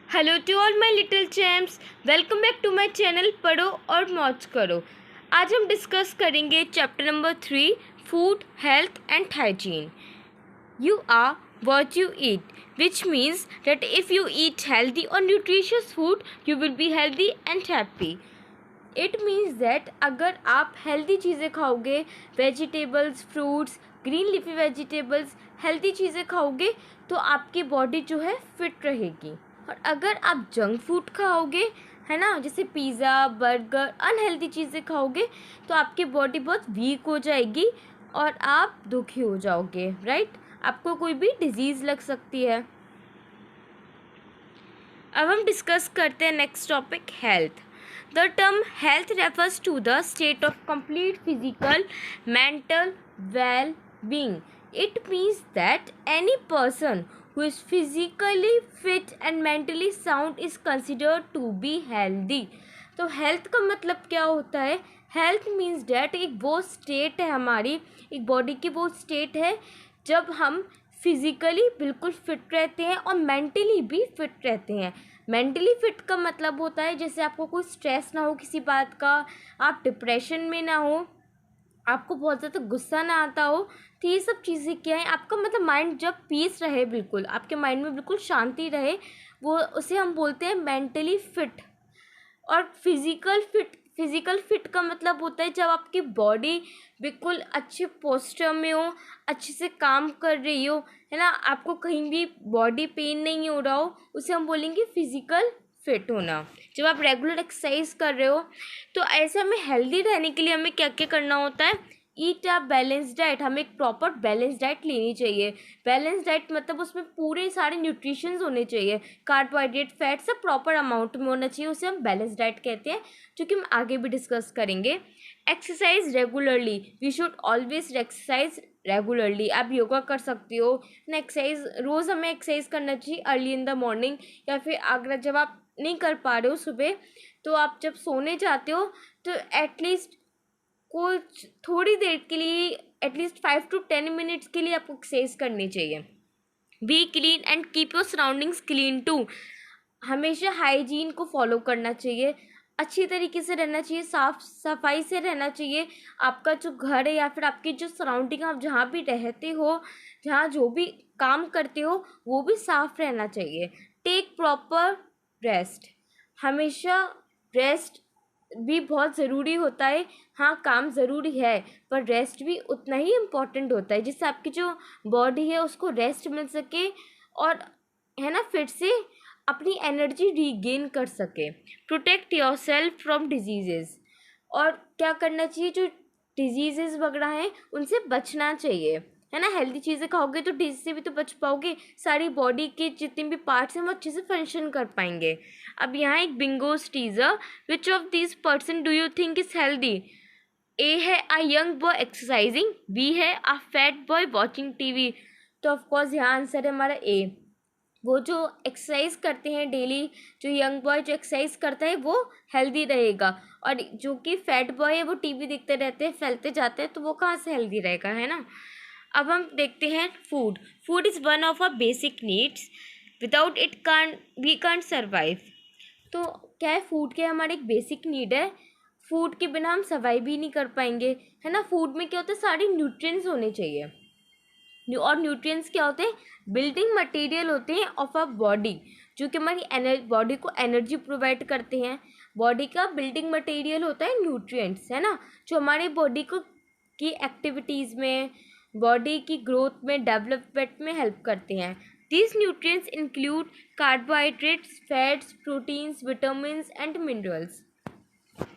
Hello to all my little champs, welcome back to my channel पढ़ो और मौज करो। आज हम डिस्कस करेंगे chapter number 3, food, health and hygiene. You are what you eat, which means that if you eat healthy or nutritious food, you will be healthy and happy. It means that अगर आप healthy चीज़ें खाओगे, vegetables, fruits, green leafy vegetables, healthy चीज़ें खाओगे तो आपकी body जो है फिट रहेगी। और अगर आप जंक फूड खाओगे, है ना, जैसे पिज़्ज़ा, बर्गर, अनहेल्दी चीज़ें खाओगे तो आपकी बॉडी बहुत वीक हो जाएगी और आप दुखी हो जाओगे, राइट। आपको कोई भी डिजीज़ लग सकती है। अब हम डिस्कस करते हैं next topic, health. The term health refers to the state of complete physical mental well being. It means that any person who is physically fit and mentally sound is considered to be healthy. तो health का मतलब क्या होता है? Health means that एक वो state है हमारी, एक बॉडी की वो स्टेट है जब हम फिज़िकली बिल्कुल फिट रहते हैं और मेंटली भी फिट रहते हैं। मेंटली फिट का मतलब होता है जैसे आपको कोई स्ट्रेस ना हो किसी बात का, आप डिप्रेशन में ना हो, आपको बहुत ज़्यादा गुस्सा ना आता हो। तो ये सब चीज़ें क्या है, आपका मतलब माइंड जब पीस रहे, बिल्कुल आपके माइंड में बिल्कुल शांति रहे, वो उसे हम बोलते हैं मेंटली फिट। और फिज़िकल फिट का मतलब होता है जब आपकी बॉडी बिल्कुल अच्छे पोस्चर में हो, अच्छे से काम कर रही हो, है ना, आपको कहीं भी बॉडी पेन नहीं हो रहा हो, उसे हम बोलेंगे फिज़िकल फिट होना। जब आप रेगुलर एक्सरसाइज कर रहे हो तो ऐसे हमें हेल्दी रहने के लिए हमें क्या क्या करना होता है? ईट अ बैलेंस डाइट। हमें एक प्रॉपर बैलेंस डाइट लेनी चाहिए। बैलेंस डाइट मतलब उसमें पूरे सारे न्यूट्रिशंस होने चाहिए, कार्बोहाइड्रेट, फैट सब प्रॉपर अमाउंट में होना चाहिए, उसे हम बैलेंस डाइट कहते हैं, जो कि हम आगे भी डिस्कस करेंगे। Exercise regularly, we should always exercise regularly. आप योगा कर सकते हो ना, एक्सरसाइज रोज़ हमें एक्सरसाइज करना चाहिए अर्ली इन द मॉर्निंग, या फिर अगर जब आप नहीं कर पा रहे हो सुबह, तो आप जब सोने जाते हो तो एटलीस्ट कुछ थोड़ी देर के लिए, एटलीस्ट 5 to 10 मिनट्स के लिए आपको एक्सरसाइज करनी चाहिए। Be clean and keep your surroundings clean too. हमेशा हाइजीन को फॉलो करना चाहिए, अच्छी तरीके से रहना चाहिए, साफ सफाई से रहना चाहिए। आपका जो घर है या फिर आपकी जो सराउंडिंग, आप जहाँ भी रहते हो, जहाँ जो भी काम करते हो, वो भी साफ रहना चाहिए। Take proper rest. हमेशा रेस्ट भी बहुत ज़रूरी होता है। हाँ, काम ज़रूरी है पर रेस्ट भी उतना ही इम्पोर्टेंट होता है, जिससे आपकी जो बॉडी है उसको रेस्ट मिल सके और, है ना, फिर से अपनी एनर्जी रीगेन कर सके। Protect your self from diseases. और क्या करना चाहिए, जो डिजीज़ेज़ वगैरह हैं उनसे बचना चाहिए, है ना। हेल्दी चीज़ें खाओगे तो डिजीज से भी तो बच पाओगे, सारी बॉडी के जितने भी पार्ट्स हैं वो अच्छे से फंक्शन कर पाएंगे। अब यहाँ एक bingo's teaser, which of this person do you think is healthy? A है a young boy exercising, B है a fat boy watching TV. तो ऑफकोर्स यहाँ आंसर है हमारा ए। वो जो एक्सरसाइज करते हैं डेली, जो यंग बॉय जो एक्सरसाइज करता है वो हेल्दी रहेगा, और जो कि फैट बॉय है वो टीवी देखते रहते हैं, फैलते जाते हैं, तो वो कहाँ से हेल्दी रहेगा, है ना। अब हम देखते हैं food. Food is one of our basic needs, without it we can't survive. तो क्या है, फूड क्या हमारी एक बेसिक नीड है, फूड के बिना हम सर्वाइव भी नहीं कर पाएंगे, है ना। फूड में क्या होता है, सारे न्यूट्रिएंट्स होने चाहिए। और न्यूट्रिएंट्स क्या होते हैं? बिल्डिंग मटेरियल होते हैं ऑफ अ बॉडी, जो कि हमारी बॉडी को एनर्जी प्रोवाइड करते हैं। बॉडी का बिल्डिंग मटेरियल होता है न्यूट्रिएंट्स, है ना, जो हमारी बॉडी को की एक्टिविटीज़ में, बॉडी की ग्रोथ में, डेवलपमेंट में हेल्प करते हैं। These nutrients include carbohydrates, fats, proteins, vitamins and minerals,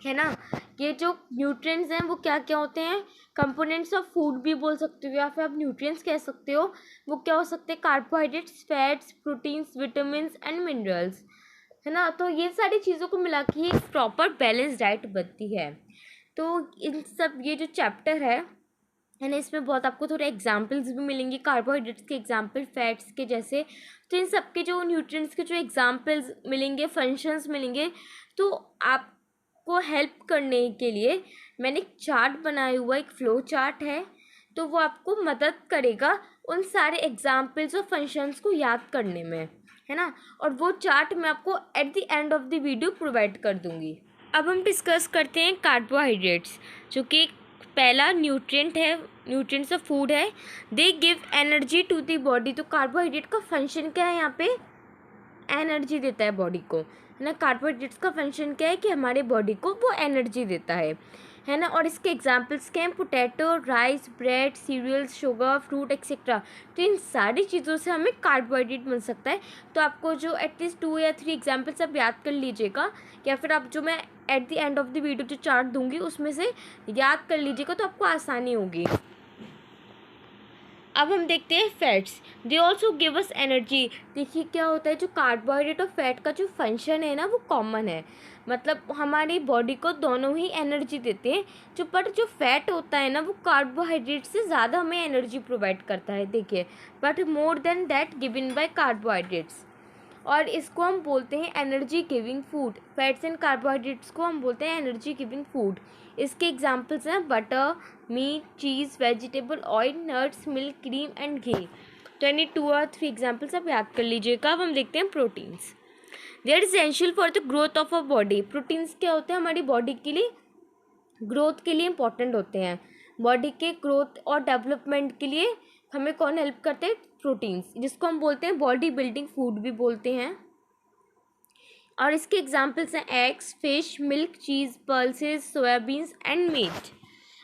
है ना। ये जो न्यूट्रिएंट्स हैं वो क्या क्या होते हैं? कंपोनेंट्स ऑफ फूड भी बोल सकते हो या फिर आप न्यूट्रिएंट्स कह सकते हो। वो क्या हो सकते हैं? Carbohydrates, fats, proteins, vitamins and minerals, है ना। तो ये सारी चीज़ों को मिला के एक प्रॉपर बैलेंस डाइट बनती है। तो इन सब ये जो चैप्टर है ना, इसमें बहुत आपको थोड़े एग्जाम्पल्स भी मिलेंगे, कार्बोहाइड्रेट्स के एग्जाम्पल, फैट्स के जैसे। तो इन सब के जो न्यूट्रिएंट्स के जो एग्जाम्पल्स मिलेंगे, फंक्शंस मिलेंगे, तो आपको हेल्प करने के लिए मैंने एक चार्ट बनाया हुआ, एक फ्लो चार्ट है, तो वो आपको मदद करेगा उन सारे एग्जाम्पल्स और फंक्शंस को याद करने में, है ना, और वो चार्ट मैं आपको at the end of the video provide कर दूँगी। अब हम डिस्कस करते हैं कार्बोहाइड्रेट्स, जो कि पहला न्यूट्रिएंट है, न्यूट्रिएंट्स ऑफ फूड है। They give energy to the body. तो कार्बोहाइड्रेट का फंक्शन क्या है यहाँ पे? एनर्जी देता है बॉडी को, है ना। कार्बोहाइड्रेट्स का फंक्शन क्या है कि हमारे बॉडी को वो एनर्जी देता है ना। और इसके एग्जांपल्स क्या हैं? Potato, rice, bread, cereals, sugar, fruit etcetera. तो इन सारी चीज़ों से हमें कार्बोहाइड्रेट मिल सकता है। तो आपको जो एटलीस्ट 2 या 3 एग्जांपल्स आप याद कर लीजिएगा, या फिर आप जो मैं at the end of the video जो चार्ट दूंगी उसमें से याद कर लीजिएगा, तो आपको आसानी होगी। अब हम देखते हैं fats. They also give us energy. देखिए क्या होता है, जो कार्बोहाइड्रेट और फैट का जो फंक्शन है ना वो कॉमन है, मतलब हमारी बॉडी को दोनों ही एनर्जी देते हैं। जो फैट होता है ना वो कार्बोहाइड्रेट से ज़्यादा हमें एनर्जी प्रोवाइड करता है, देखिए, but more than that given by carbohydrates. और इसको हम बोलते हैं energy giving food. Fats and carbohydrates को हम बोलते हैं एनर्जी गिविंग फूड। इसके एग्जांपल्स हैं butter, meat, cheese, vegetable oil, nuts, milk, cream and ghee. तो यानी 2 और 3 एग्जांपल्स आप याद कर लीजिएगा। अब हम देखते हैं proteins. They are essential for the growth of a body. Proteins क्या होते हैं? हमारी बॉडी के लिए ग्रोथ के लिए इंपॉर्टेंट होते हैं। बॉडी के ग्रोथ और डेवलपमेंट के लिए हमें कौन हेल्प करते हैं? प्रोटीन्स, जिसको हम बोलते हैं बॉडी बिल्डिंग फूड भी बोलते हैं। और इसके एग्जांपल्स हैं eggs, fish, milk, cheese, pulses, soybeans and meat.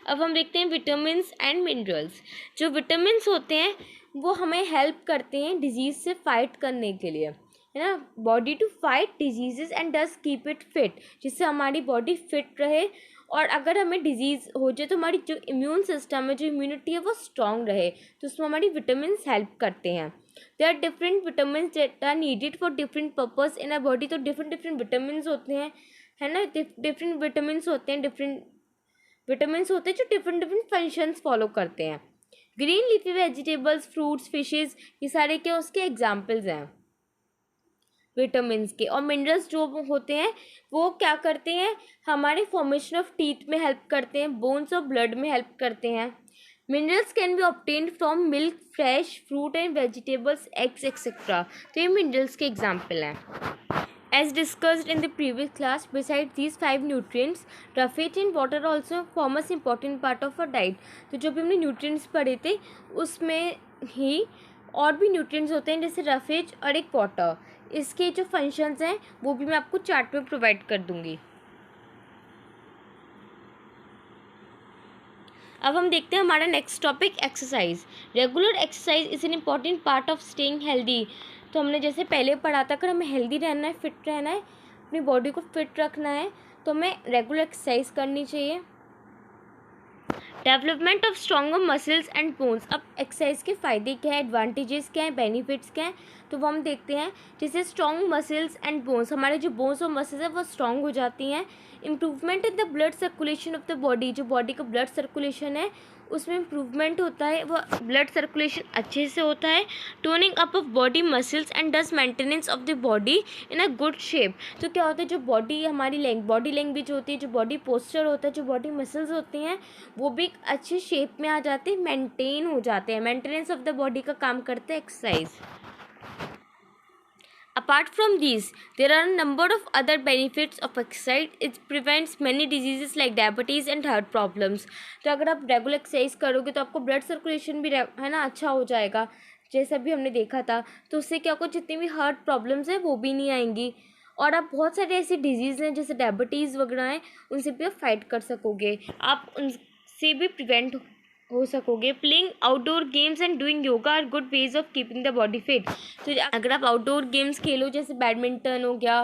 अब हम देखते हैं विटामिन्स एंड मिनरल्स। जो विटामिन्स होते हैं वो हमें हेल्प करते हैं डिजीज़ से फाइट करने के लिए, है ना। Body to fight diseases and does keep it fit, जिससे हमारी बॉडी फिट रहे। और अगर हमें डिजीज़ हो जाए तो हमारी जो इम्यून सिस्टम है, जो इम्यूनिटी है, वो स्ट्रॉन्ग रहे, तो उसमें हमारी विटामिन्स हेल्प करते हैं। There are different vitamins that are needed for different purpose in a body. तो डिफरेंट विटामिन्स होते हैं, है ना। डिफरेंट विटामिन्स होते हैं, जो डिफरेंट फंक्शंस फॉलो करते हैं। Green leafy vegetables, fruits, fishes, ये सारे क्या उसके एग्जाम्पल्स हैं विटामिन्स के। और मिनरल्स जो होते हैं वो क्या करते हैं? हमारे फॉर्मेशन ऑफ टीथ में हेल्प करते हैं, बोन्स और ब्लड में हेल्प करते हैं। Minerals can be obtained from milk, fresh fruit and vegetables, eggs etcetera. तो ये मिनरल्स के एग्जाम्पल हैं। As discussed in the previous class, besides these 5 nutrients, roughage and water also form an important part of our diet. तो जो भी हमने nutrients पढ़े थे उसमें ही और भी nutrients होते हैं, जैसे roughage और एक water। इसके जो functions हैं वो भी मैं आपको चार्ट में प्रोवाइड कर दूँगी। अब हम देखते हैं हमारा next topic exercise. Regular exercise is an important part of staying healthy. तो हमने जैसे पहले पढ़ा था, अगर हमें हेल्दी रहना है, फिट रहना है, अपनी बॉडी को फिट रखना है, तो हमें रेगुलर एक्सरसाइज करनी चाहिए। Development of stronger muscles and bones. अब एक्सरसाइज के फ़ायदे क्या हैं, एडवांटेजेस क्या हैं, बेनिफिट्स क्या हैं, तो वो हम देखते हैं। जैसे स्ट्रॉन्ग मसल्स एंड बोन्स, हमारे जो बोन्स और मसल्स हैं वो स्ट्रॉन्ग हो जाती हैं। Improvement in the blood circulation of the body, जो बॉडी का ब्लड सर्कुलेशन है उसमें इम्प्रूवमेंट होता है, वो ब्लड सर्कुलेशन अच्छे से होता है। Toning up of body muscles and does maintenance of the body in a good shape. तो क्या होता है, जो बॉडी हमारी बॉडी लैंग्वेज होती है, जो बॉडी पोस्चर होता है, जो बॉडी मसल्स होती हैं, वो भी एक अच्छे शेप में आ जाते हैं, मेंटेन हो जाते हैं। मेंटेनेंस ऑफ द बॉडी का काम करते हैं exercise. Apart from these, there are a number of other benefits of exercise. It prevents many diseases like diabetes and heart problems. तो अगर आप रेगुलर एक्सरसाइज करोगे तो आपको ब्लड सर्कुलेशन भी है ना अच्छा हो जाएगा, जैसा भी हमने देखा था। तो उससे क्या होगा, जितनी भी हार्ट प्रॉब्लम्स हैं वो भी नहीं आएंगी। और आप बहुत सारे ऐसी डिजीज़ हैं जैसे डायबिटीज़ वगैरह हैं, उनसे भी आप फाइट कर सकोगे, आप उनसे भी प्रिवेंट हो सकोगे। Playing outdoor games and doing yoga are good ways of keeping the body fit. तो अगर आप आउटडोर गेम्स खेलो, जैसे बैडमिंटन हो गया,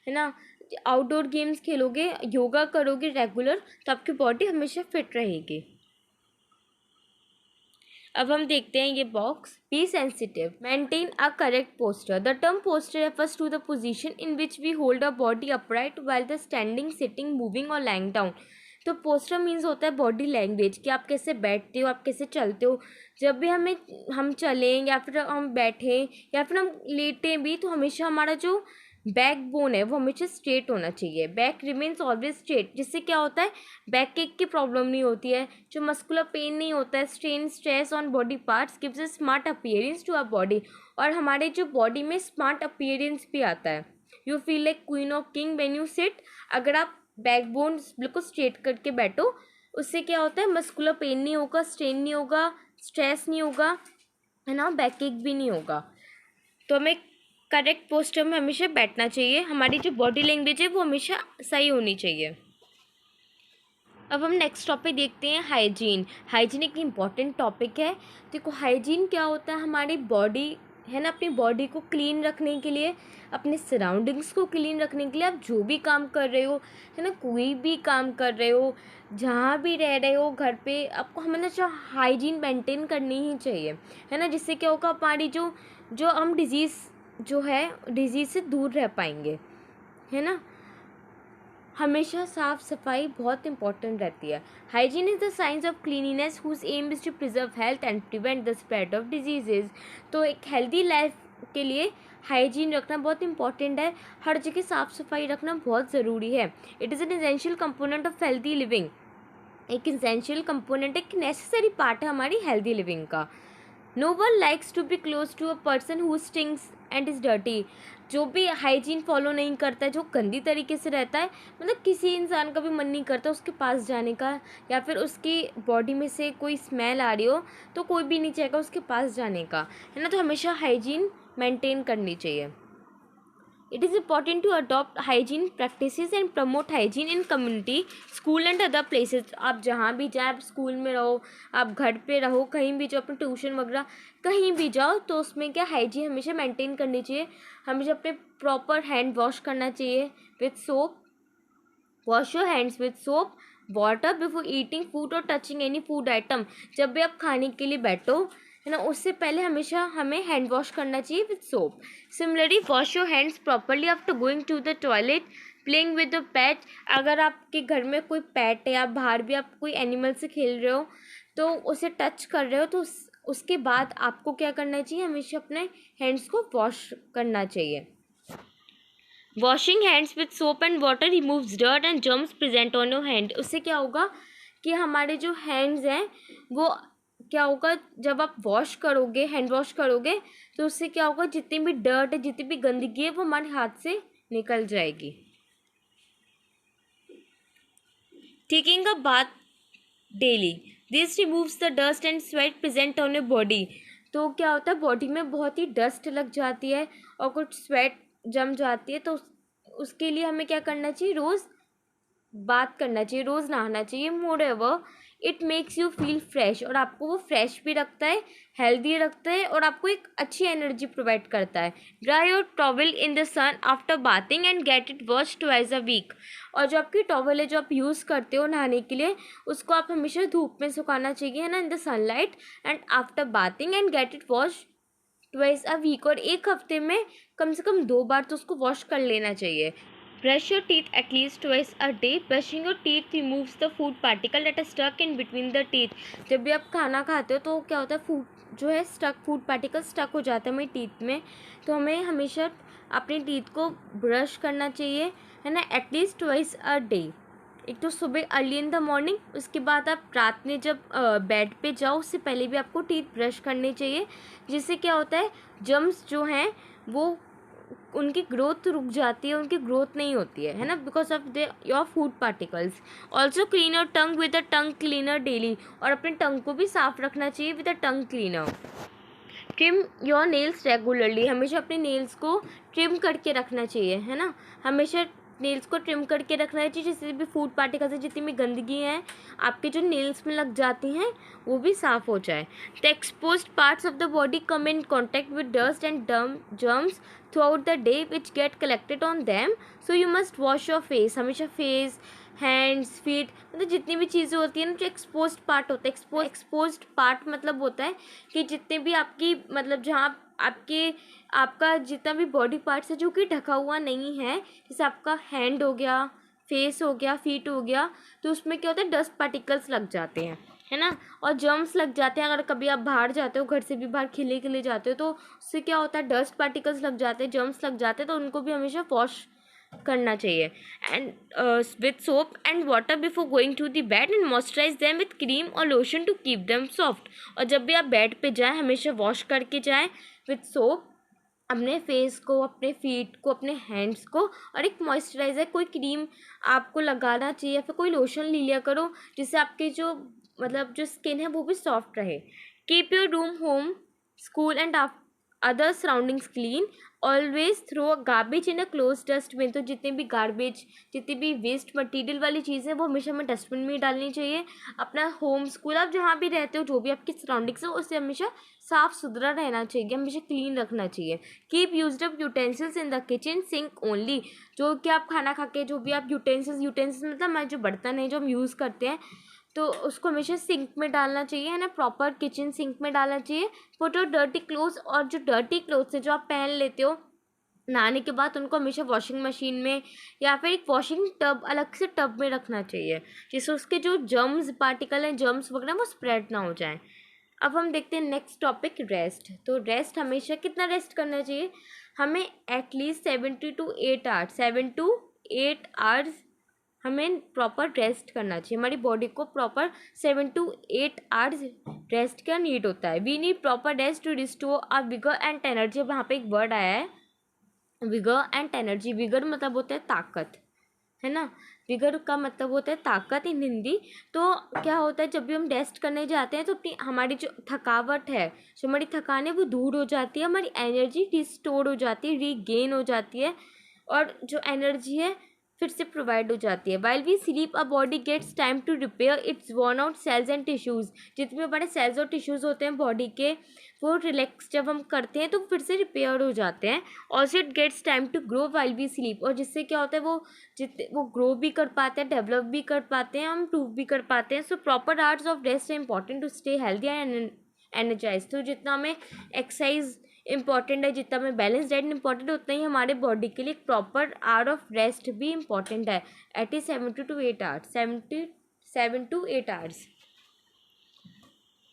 है ना, आउटडोर गेम्स खेलोगे, योगा करोगे रेगुलर, तो आपकी बॉडी हमेशा फिट रहेगी। अब हम देखते हैं ये box. Be sensitive, maintain a correct posture. The term posture refers to the position in which we hold a body upright while the standing, sitting, moving और लाइंग डाउन। तो पोस्टर मीन्स होता है बॉडी लैंग्वेज, कि आप कैसे बैठते हो, आप कैसे चलते हो। जब भी हम चलें या फिर हम बैठें या फिर हम लेटें भी, तो हमेशा हमारा जो बैकबोन है वो हमेशा स्ट्रेट होना चाहिए, बैक रिमेन्स ऑलवेज स्ट्रेट, जिससे क्या होता है बैक एक की प्रॉब्लम नहीं होती है, जो मस्कुलर पेन नहीं होता है, strain stress on body parts gives a smart appearance to our body, और हमारे जो बॉडी में स्मार्ट अपीयरेंस भी आता है। You feel like queen of king when you sit, अगर आप बैकबोन बिल्कुल स्ट्रेट करके बैठो, उससे क्या होता है मस्कुलर पेन नहीं होगा, स्ट्रेन नहीं होगा, स्ट्रेस नहीं होगा, है ना, बैक एक भी नहीं होगा। तो हमें करेक्ट पोस्चर में हमेशा बैठना चाहिए, हमारी जो बॉडी लैंग्वेज है वो हमेशा सही होनी चाहिए। अब हम नेक्स्ट टॉपिक देखते हैं हाइजीन। हाइजीन एक इम्पॉर्टेंट टॉपिक है। देखो हाइजीन क्या होता है, हमारी बॉडी है ना, अपनी बॉडी को क्लीन रखने के लिए, अपने सराउंडिंग्स को क्लीन रखने के लिए, आप जो भी काम कर रहे हो, है ना, कोई भी काम कर रहे हो, जहाँ भी रह रहे हो, घर पे, आपको हमेशा हाइजीन मेंटेन करनी ही चाहिए, है ना, जिससे क्या होगा हमारी जो जो हम डिजीज़ जो है डिजीज़ से दूर रह पाएंगे, है ना। हमेशा साफ सफाई बहुत इंपॉर्टेंट रहती है। Hygiene is the science of cleanliness whose aim is to preserve health and prevent the spread of diseases. तो एक हेल्दी लाइफ के लिए हाइजीन रखना बहुत इंपॉर्टेंट है, हर जगह साफ सफाई रखना बहुत ज़रूरी है। It is an essential component of healthy living, एक एसेंशियल कंपोनेंट, एक नेसेसरी पार्ट है हमारी हेल्दी लिविंग का। No one likes to be close to a person who stinks and is dirty. जो भी हाइजीन फॉलो नहीं करता है, जो गंदी तरीके से रहता है, मतलब किसी इंसान का भी मन नहीं करता उसके पास जाने का, या फिर उसकी बॉडी में से कोई स्मेल आ रही हो तो कोई भी नहीं चाहेगा उसके पास जाने का, है ना। तो हमेशा हाइजीन मेंटेन करनी चाहिए। It is important to adopt hygiene practices and promote hygiene in community, school and other places। आप जहाँ भी जाए, आप स्कूल में रहो, आप घर पे रहो, कहीं भी जाओ, अपने ट्यूशन वगैरह कहीं भी जाओ, तो उसमें क्या हाइजीन हमेशा मेंटेन करनी चाहिए। हमेशा अपने प्रॉपर हैंड वॉश करना चाहिए with soap. Wash your hands with soap water before eating food और टचिंग एनी फूड आइटम। जब भी आप खाने के लिए बैठो, है ना, उससे पहले हमेशा हमें हैंड वॉश करना चाहिए with soap. Similarly wash your hands properly after going to the toilet, playing with the pet. अगर आपके घर में कोई पेट है या बाहर भी आप कोई एनिमल से खेल रहे हो तो उसे टच कर रहे हो, तो उसके बाद आपको क्या करना चाहिए, हमेशा अपने हैंड्स को वॉश करना चाहिए। Washing hands with soap and water removes dirt and germs present on your hand. उससे क्या होगा कि हमारे जो हैंड्स हैं वो क्या होगा, जब आप वॉश करोगे, हैंड वॉश करोगे, तो उससे क्या होगा, जितनी भी डर्ट है, जितनी भी गंदगी है, वो हमारे हाथ से निकल जाएगी। Taking a bath daily, this removes the dust and sweat present on your body. तो क्या होता है, बॉडी में बहुत ही डस्ट लग जाती है और कुछ स्वेट जम जाती है, तो उसके लिए हमें क्या करना चाहिए, रोज़ बात करना चाहिए, रोज़ नहाना चाहिए। Moreover it makes you feel fresh, और आपको वो फ्रेश भी रखता है, हेल्दी रखता है, और आपको एक अच्छी एनर्जी प्रोवाइड करता है। Dry your towel in the sun after bathing and get it wash twice a week. और जो आपकी टॉवल है जो आप यूज़ करते हो नहाने के लिए, उसको आप हमेशा धूप में सुखाना चाहिए, है ना, in the sunlight, and after bathing and get it wash twice a week. और एक हफ्ते में कम से कम 2 बार तो उसको वॉश कर लेना चाहिए। Brush your teeth at least twice a day. Brushing your teeth removes the food particle that are stuck in between the teeth. जब भी आप खाना खाते हो तो क्या होता है, फूड जो है फूड पार्टिकल स्टक हो जाता है हमारी टीथ में, तो हमें हमेशा अपने टीथ को ब्रश करना चाहिए, है ना, एटलीस्ट ट्वाइस अ डे। एक तो सुबह अर्ली इन द मॉर्निंग, उसके बाद आप रात में जब बेड पे जाओ उससे पहले भी आपको टीथ ब्रश करने चाहिए, जिससे क्या होता है, जर्म्स जो हैं वो उनकी ग्रोथ रुक जाती है, उनकी ग्रोथ नहीं होती है ना, because of the your food particles. Also clean your tongue with a tongue cleaner daily. और अपने टंग को भी साफ रखना चाहिए with a tongue cleaner. Trim your nails regularly. हमेशा अपने नेल्स को ट्रिम करके रखना चाहिए, है ना, हमेशा नेल्स को ट्रिम करके रखना चाहिए, जिससे भी फूड पार्टिकल्स है, जितनी भी गंदगी है आपके जो नेल्स में लग जाती हैं वो भी साफ़ हो जाए। The exposed parts of the body come in contact with dust and germs throughout the day which get collected on them, so you must wash your face. हमेशा फेस, हैंड्स, फीट, मतलब जितनी भी चीज़ें होती हैं ना, जो exposed part होता है, एक्सपोज्ड पार्ट मतलब होता है कि जितने भी आपकी, मतलब जहाँ आपका जितना भी बॉडी पार्ट्स है जो कि ढका हुआ नहीं है, जैसे आपका हैंड हो गया, फेस हो गया, फीट हो गया, तो उसमें क्या होता है, डस्ट पार्टिकल्स लग जाते हैं। है ना। और जर्म्स लग जाते हैं, अगर कभी आप बाहर जाते हो, घर से भी बाहर खेलने के लिए जाते हो, तो उससे क्या होता है, डस्ट पार्टिकल्स लग जाते हैं, जर्म्स लग जाते हैं, तो उनको भी हमेशा वॉश करना चाहिए and with soap and water before going to the bed and moisturise them with cream और lotion to keep them soft. और जब भी आप बेड पे जाएं हमेशा वॉश करके जाएं विथ सोप, अपने फेस को, अपने फीट को, अपने हैंड्स को, और एक मॉइस्चराइज़र, कोई क्रीम आपको लगाना चाहिए, फिर कोई लोशन ले लिया करो जिससे आपकी जो मतलब जो स्किन है वो भी सॉफ्ट रहे। Keep your room, home, school and other surroundings clean. Always throw garbage in a close dustbin. तो जितने भी गार्बेज, जितनी भी वेस्ट मटेरियल वाली चीज़ें वो हमेशा हमें डस्टबिन में ही डालनी चाहिए। अपना होम, स्कूल, आप जहाँ भी रहते हो, जो भी आपकी सराउंडिंग्स है, उससे हमेशा साफ़ सुथरा रहना चाहिए, हमेशा क्लीन रखना चाहिए। Keep used up utensils in the kitchen sink only. जो कि आप खाना खा के जो भी आप यूटेंसिल्स मतलब हमारे जो बर्तन है जो हम यूज़ करते हैं, तो उसको हमेशा सिंक में डालना चाहिए, है ना, प्रॉपर किचन सिंक में डालना चाहिए। पुट योर डर्टी क्लोथ्स, और जो डर्टी क्लोथ्स है जो आप पहन लेते हो नहाने के बाद, उनको हमेशा वॉशिंग मशीन में या फिर एक वॉशिंग टब, अलग से टब में रखना चाहिए, जिससे उसके जो जर्म्स पार्टिकल हैं, जर्म्स वगैरह, वो स्प्रेड ना हो जाए। अब हम देखते हैं नेक्स्ट टॉपिक, रेस्ट। तो रेस्ट हमेशा कितना रेस्ट करना चाहिए, हमें एटलीस्ट 7 to 8 आवर्स हमें प्रॉपर रेस्ट करना चाहिए। हमारी बॉडी को प्रॉपर 7 to 8 आवर्स रेस्ट का नीड होता है। We need proper rest to restore our vigour and energy. अब यहाँ पे एक वर्ड आया है, विगर एंड एनर्जी। विगर मतलब होता है ताकत, है ना, विगर का मतलब होता है ताकत इन हिंदी। तो क्या होता है, जब भी हम रेस्ट करने जाते हैं तो अपनी हमारी जो थकावट है, जो हमारी थकान है, वो दूर हो जाती है, हमारी एनर्जी रिस्टोर हो जाती है, रीगेन हो जाती है, और जो एनर्जी है फिर से प्रोवाइड हो जाती है। While we sleep a body gets time to repair its worn out cells and tissues. जितने हमारे सेल्स और टिश्यूज़ होते हैं बॉडी के, वो रिलैक्स जब हम करते हैं तो फिर से रिपेयर हो जाते हैं। Also it gets time to grow while we sleep. और जिससे क्या होता है, वो ग्रो भी कर पाते हैं, डेवलप भी कर पाते हैं, हम इम्प्रूव भी कर पाते हैं। So proper hours of rest है important to stay healthy and energise. तो जितना हमें एक्सरसाइज इंपॉर्टेंट है, जितना हमें बैलेंस डाइट इंपॉर्टेंट, उतना ही हमारे बॉडी के लिए एक प्रॉपर आवर ऑफ रेस्ट भी इंपॉर्टेंट है। It is 7 to 8 hours, 7 to 8 hours.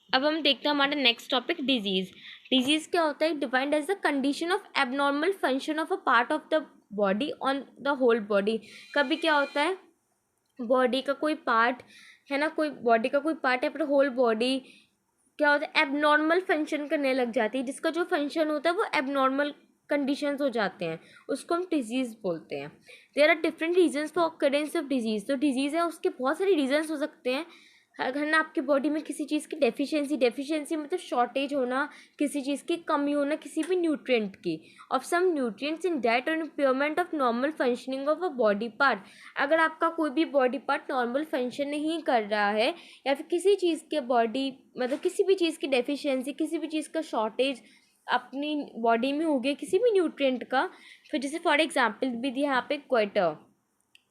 अब हम देखते हैं हमारा नेक्स्ट टॉपिक, डिजीज़। डिजीज़ क्या होता है, defined as the condition of abnormal function of a part of the body on the whole body. कभी क्या होता है, बॉडी का कोई पार्ट है ना, कोई बॉडी का कोई पार्ट है, पर होल बॉडी क्या होता है, एबनॉर्मल फंक्शन करने लग जाती है, जिसका जो फंक्शन होता है वो एबनॉर्मल कंडीशंस हो जाते हैं, उसको हम डिजीज़ बोलते हैं। There are different reasons for occurrence of disease. तो डिजीज़ है उसके बहुत सारे रीजंस हो सकते हैं। अगर ना आपकी बॉडी में किसी चीज़ की डेफिशिएंसी मतलब शॉर्टेज होना, किसी चीज़ की कमी होना, किसी भी न्यूट्रिएंट की, of some nutrients in diet और impairment of normal functioning of a body part. अगर आपका कोई भी बॉडी पार्ट नॉर्मल फंक्शन नहीं कर रहा है, या फिर किसी चीज़ के बॉडी मतलब किसी भी चीज़ की डेफिशिएंसी, किसी भी चीज़ का शॉर्टेज अपनी बॉडी में हो गया, किसी भी न्यूट्रिएंट का, फिर जैसे फॉर एग्जांपल भी दिया यहाँ पे, goitre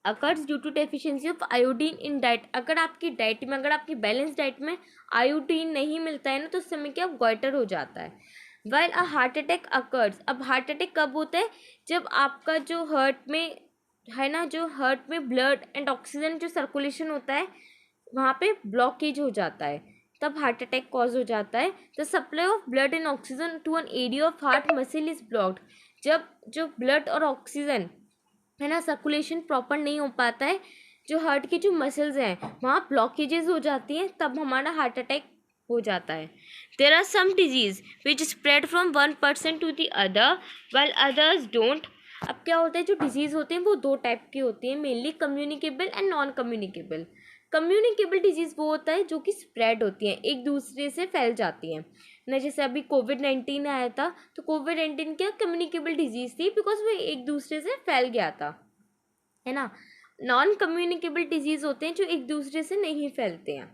occurs due to deficiency of iodine in diet. अगर आपकी डाइट में, अगर आपकी बैलेंस डाइट में आयोडीन नहीं मिलता है ना, तो उस समय क्या गोइटर हो जाता है। Well a heart attack occurs. अब हार्ट अटैक कब होता है, जब आपका जो हार्ट में है ना, जो हार्ट में ब्लड एंड ऑक्सीजन जो सर्कुलेशन होता है वहाँ पे ब्लॉकेज हो जाता है, तब हार्ट अटैक कॉज हो जाता है। The supply of blood and oxygen to an area of heart muscle is blocked. जब जो ब्लड और ऑक्सीजन है ना, सर्कुलेशन प्रॉपर नहीं हो पाता है, जो हार्ट की जो मसल्स हैं वहाँ ब्लॉकेजेस हो जाती हैं, तब हमारा हार्ट अटैक हो जाता है। There are some disease which spread from one person to the other well others don't. अब क्या होता है, जो डिजीज़ होते हैं वो दो टाइप की होती हैं, mainly communicable and non communicable. Communicable disease वो होता है जो कि स्प्रेड होती हैं, एक दूसरे से फैल जाती हैं ना। जैसे अभी कोविड-19 आया था, तो कोविड-19 क्या कम्युनिकेबल डिजीज़ थी, बिकॉज वो एक दूसरे से फैल गया था, है ना। नॉन कम्युनिकेबल डिजीज़ होते हैं जो एक दूसरे से नहीं फैलते हैं।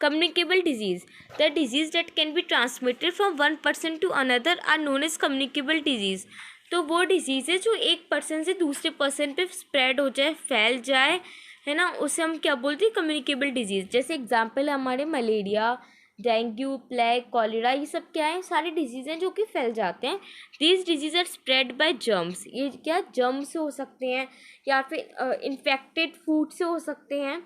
Communicable disease, the disease that can be transmitted from one person to another are known as communicable disease. तो वो डिजीज़ है जो एक पर्सन से दूसरे पर्सन पे स्प्रेड हो जाए, फैल जाए, है ना, उसे हम क्या बोलते हैं, कम्युनिकेबल डिजीज़। जैसे एग्जांपल है हमारे मलेरिया, डेंगू, प्लेग, कॉलेरा, ये सब क्या है, सारे डिजीज़ हैं जो कि फैल जाते हैं। These disease are spread by germs. ये क्या जर्म से हो सकते हैं, या फिर इन्फेक्टेड फूड से हो सकते हैं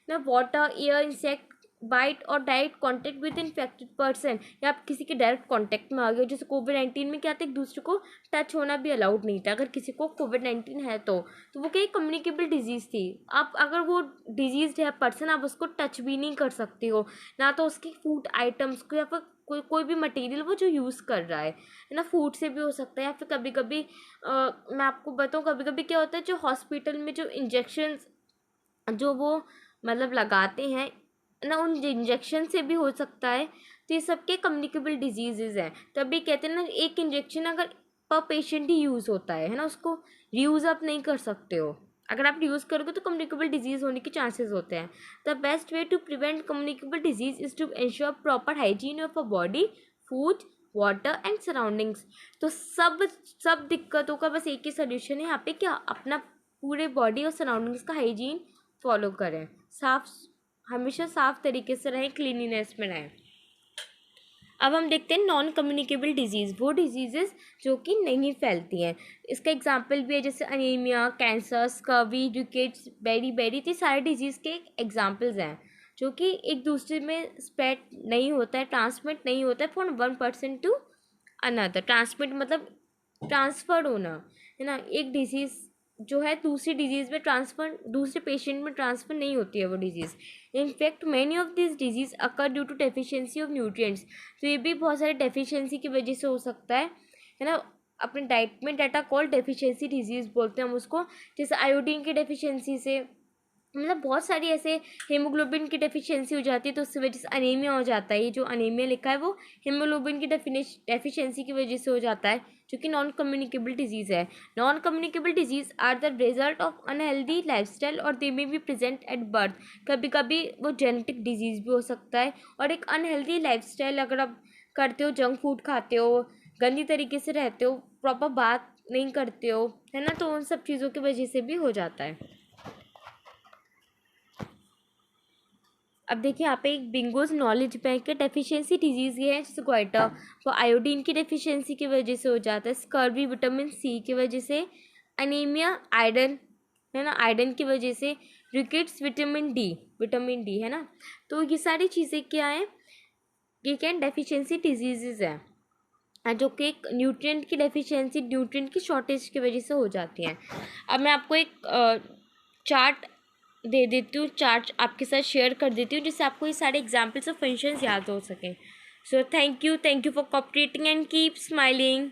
ना, वाटर, एयर, इंसेक्ट बाइट और direct contact with infected person, या आप किसी के डायरेक्ट कॉन्टेक्ट में आ गए हो, जैसे कोविड-19 में क्या था, एक दूसरे को टच होना भी अलाउड नहीं था। अगर किसी को कोविड-19 है तो वो क्या कम्युनिकेबल डिजीज़ थी। आप अगर वो डिजीज़ है पर्सन, आप उसको टच भी नहीं कर सकते हो, ना तो उसके फूड आइटम्स को या फिर कोई भी मटेरियल वो जो यूज़ कर रहा है ना, फूड से भी हो सकता है, या फिर कभी कभी मैं आपको बताऊँ, कभी कभी क्या होता है, जो हॉस्पिटल में जो इंजेक्शंस जो वो मतलब लगाते हैं ना, उन इंजेक्शन से भी हो सकता है। तो ये सब के कम्युनिकेबल डिजीजेज हैं। तभी कहते हैं ना, एक इंजेक्शन अगर पर पेशेंट ही यूज़ होता है ना, उसको रीयूज़ आप नहीं कर सकते हो। अगर आप यूज़ करोगे तो कम्युनिकेबल डिजीज़ होने के चांसेस होते हैं। The best way to prevent communicable disease is to ensure proper hygiene of a body, food, water and surroundings. तो सब दिक्कतों का बस एक ही सोल्यूशन है यहाँ पे, क्या अपना पूरे बॉडी और सराउंडिंग्स का हाइजीन फॉलो करें, हमेशा साफ तरीके से रहें, क्लीनिनेस में रहें। अब हम देखते हैं नॉन कम्युनिकेबल डिजीज़, वो डिजीज़ेस जो कि नहीं फैलती हैं। इसका एग्जांपल भी है, जैसे anaemia, cancer, scurvy, rickets, beri, तो सारे डिजीज़ के एग्जांपल्स हैं जो कि एक दूसरे में स्प्रेड नहीं होता है, ट्रांसमिट नहीं होता है from one person to another. Transmit मतलब ट्रांसफर होना, है ना। एक डिजीज़ जो है दूसरी डिजीज़ में ट्रांसफ़र, दूसरे पेशेंट में ट्रांसफ़र नहीं होती है वो disease. In fact many of this disease occur due to deficiency of nutrients. तो ये भी बहुत सारे डेफिशिएंसी की वजह से हो सकता है ना। अपने डाइट में डाटा कॉल डेफिशिएंसी डिजीज़ बोलते हैं हम उसको, जैसे आयोडीन की डेफिशिएंसी से, मतलब बहुत सारी ऐसे हीमोग्लोबिन की डेफिशिएंसी हो जाती है, तो उसकी वजह से अनीमिया हो जाता है। ये जो अनीमिया लिखा है वो हीमोग्लोबिन की डेफिशिएंसी की वजह से हो जाता है, जो कि नॉन कम्युनिकेबल डिजीज़ है। Non communicable disease are the result of unhealthy lifestyle और they may be present at birth. कभी कभी वो जेनेटिक डिजीज़ भी हो सकता है, और एक अनहेल्दी लाइफस्टाइल अगर आप करते हो, जंक फूड खाते हो, गंदी तरीके से रहते हो, प्रॉपर बात नहीं करते हो, है ना, तो उन सब चीज़ों की वजह से भी हो जाता है। अब देखिए यहाँ पे एक बिंगोज नॉलेज बैंक है। डेफिशिएंसी डिजीज़ ये है, जैसे गोइटर, तो आयोडीन की डेफिशिएंसी की वजह से हो जाता है। स्कर्वी विटामिन सी की वजह से। अनीमिया आयरन, है ना, आयरन की वजह से। रिकेट्स विटामिन डी, है ना। तो ये सारी चीज़ें क्या हैं, ये क्या डेफिशिएंसी डिजीज़ हैं, जो कि एक न्यूट्रिएंट की डेफिशिएंसी, न्यूट्रिएंट की शॉर्टेज की वजह से हो जाती हैं। अब मैं आपको एक चार्ट दे देती हूँ, चार्ट आपके साथ शेयर कर देती हूँ, जिससे आपको ये सारे एग्जाम्पल्स और फंक्शंस याद हो सकें। So thank you for cooperating and keep smiling.